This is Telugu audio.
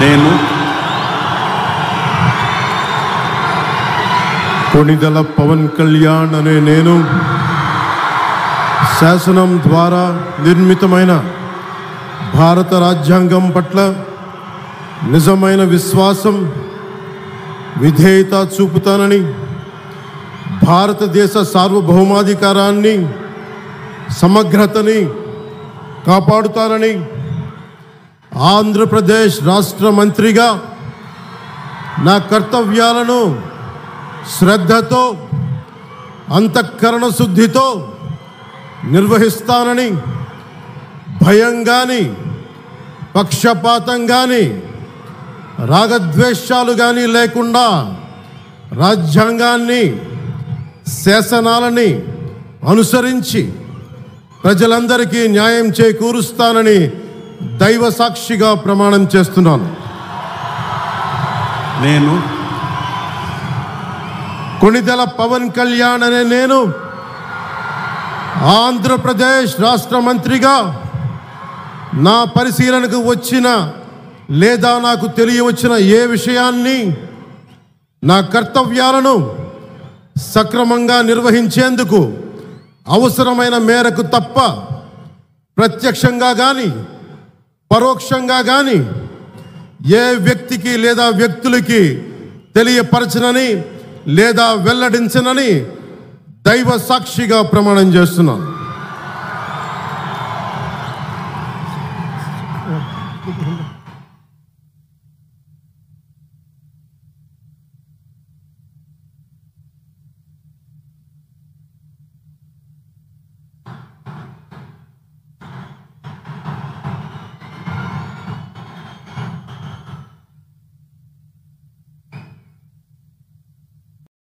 నేను కొణిదెల పవన్ కళ్యాణ్ అనే నేను శాసనం ద్వారా నిర్మితమైన భారత రాజ్యాంగం పట్ల నిజమైన విశ్వాసం విధేయత చూపుతానని, భారతదేశ సార్వభౌమాధికారాన్ని సమగ్రతని కాపాడుతానని, ఆంధ్రప్రదేశ్ రాష్ట్ర మంత్రిగా నా కర్తవ్యాలను శ్రద్ధతో అంతఃకరణ శుద్ధితో నిర్వహిస్తానని, భయం కానీ పక్షపాతం కానీ రాగద్వేషాలు కానీ లేకుండా రాజ్యాంగాన్ని శాసనాలని అనుసరించి ప్రజలందరికీ న్యాయం చేకూరుస్తానని దైవ సాక్షిగా ప్రమాణం చేస్తున్నాను. నేను కొణిదెల పవన్ కళ్యాణ్ అనే నేను ఆంధ్రప్రదేశ్ రాష్ట్ర మంత్రిగా నా పరిశీలనకు వచ్చిన లేదా నాకు తెలియవచ్చిన ఏ విషయాన్ని, నా కర్తవ్యాలను సక్రమంగా నిర్వహించేందుకు అవసరమైన మేరకు తప్ప ప్రత్యక్షంగా కానీ పరోక్షంగా కానీ ఏ వ్యక్తికి లేదా వ్యక్తులకి తెలియపరచనని లేదా వెల్లడించనని దైవ సాక్షిగా ప్రమాణం చేస్తున్నాను.